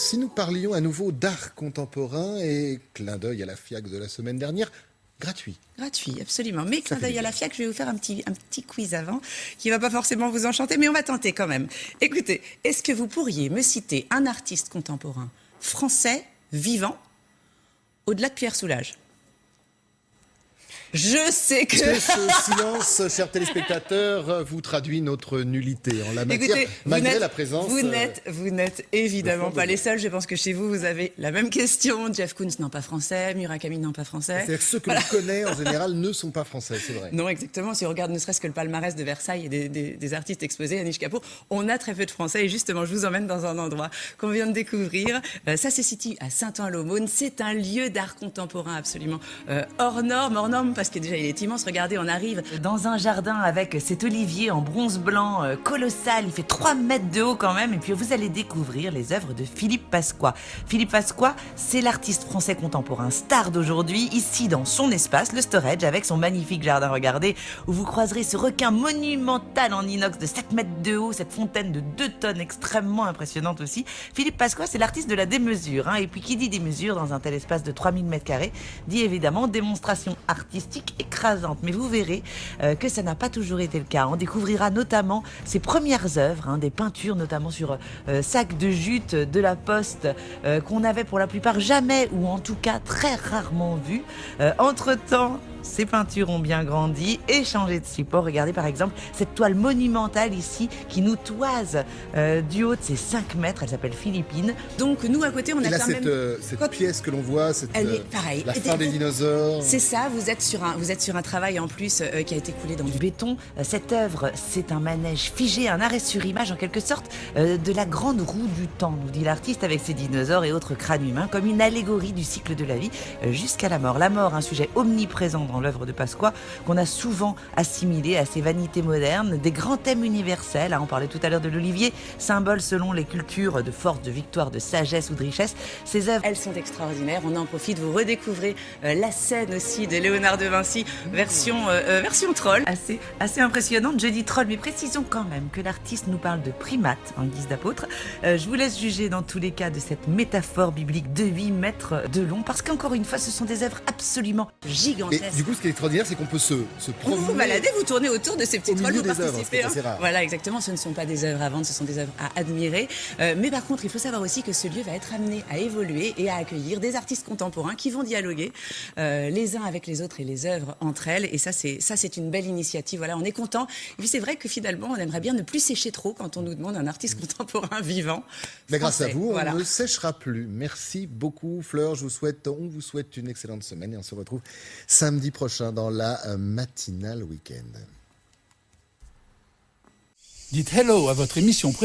si nous parlions à nouveau d'art contemporain et clin d'œil à la FIAC de la semaine dernière, gratuit. Gratuit, absolument. Mais clin d'œil à la FIAC, je vais vous faire un petit quiz avant, qui ne va pas forcément vous enchanter, mais on va tenter quand même. Écoutez, est-ce que vous pourriez me citer un artiste contemporain français vivant au-delà de Pierre Soulages? Je sais que... Est-ce que ce silence, chers téléspectateurs, vous traduit notre nullité en la matière, Écoutez, malgré la présence... Vous n'êtes évidemment pas les seuls. Je pense que chez vous, vous avez la même question. Jeff Koons, non pas français. Murakami, non pas français. C'est-à-dire que ceux que l'on connaît, en général, ne sont pas français, c'est vrai. Non, exactement. Si on regarde ne serait-ce que le palmarès de Versailles et des artistes exposés, Anish Kapoor, on a très peu de français. Et justement, je vous emmène dans un endroit qu'on vient de découvrir. Ça se situe à Saint-Ouen-l'Aumône. C'est un lieu d'art contemporain absolument hors norme, parce que déjà, il est immense. Regardez, on arrive dans un jardin avec cet olivier en bronze blanc colossal. Il fait 3 mètres de haut quand même. Et puis, vous allez découvrir les œuvres de Philippe Pasqua. Philippe Pasqua, c'est l'artiste français contemporain star d'aujourd'hui, ici dans son espace, le Storage, avec son magnifique jardin. Regardez, où vous croiserez ce requin monumental en inox de 7 mètres de haut, cette fontaine de 2 tonnes extrêmement impressionnante aussi. Philippe Pasqua, c'est l'artiste de la démesure. Et puis, qui dit démesure dans un tel espace de 3000 mètres carrés, dit évidemment démonstration artistique écrasante. Mais vous verrez que ça n'a pas toujours été le cas. On découvrira notamment ses premières œuvres, des peintures notamment sur sacs de jute de la Poste qu'on avait pour la plupart jamais, ou en tout cas très rarement vues. Entre-temps, ces peintures ont bien grandi et changé de support. Regardez par exemple cette toile monumentale ici qui nous toise du haut de ses 5 mètres. Elle s'appelle Philippine. Donc nous à côté on a là, quand cette, même... cette pièce que l'on voit, elle est pareil. La fin des dinosaures. C'est ça, vous êtes sur un travail en plus qui a été coulé dans du béton. Cette œuvre, c'est un manège figé, un arrêt sur image en quelque sorte de la grande roue du temps, nous dit l'artiste, avec ses dinosaures et autres crânes humains, comme une allégorie du cycle de la vie jusqu'à la mort. La mort, un sujet omniprésent dans l'œuvre de Pasqua, qu'on a souvent assimilé à ces vanités modernes, des grands thèmes universels. On parlait tout à l'heure de l'olivier, symbole selon les cultures de force, de victoire, de sagesse ou de richesse. Ces œuvres, elles sont extraordinaires. On en profite, vous redécouvrez la scène aussi de Léonard de Vinci, version troll, assez impressionnante. Je dis troll, mais précisons quand même que l'artiste nous parle de primates en guise d'apôtre. Je vous laisse juger dans tous les cas de cette métaphore biblique de 8 mètres de long, parce qu'encore une fois, ce sont des œuvres absolument gigantesques. Et du coup, ce qui est extraordinaire, c'est qu'on peut se promener. Vous vous baladez, vous tournez autour de ces petits trolls, vous participez. Œuvres, rare. Voilà, exactement. Ce ne sont pas des œuvres à vendre, ce sont des œuvres à admirer. Mais par contre, il faut savoir aussi que ce lieu va être amené à évoluer et à accueillir des artistes contemporains qui vont dialoguer les uns avec les autres et les œuvres entre elles. Et ça, c'est une belle initiative. Voilà, on est content. Et puis c'est vrai que finalement, on aimerait bien ne plus sécher trop quand on nous demande un artiste contemporain vivant. Mais grâce à vous, voilà. on ne séchera plus. Merci beaucoup, Fleur. On vous souhaite une excellente semaine et on se retrouve samedi prochain dans la matinale week-end. Dites hello à votre émission préférée.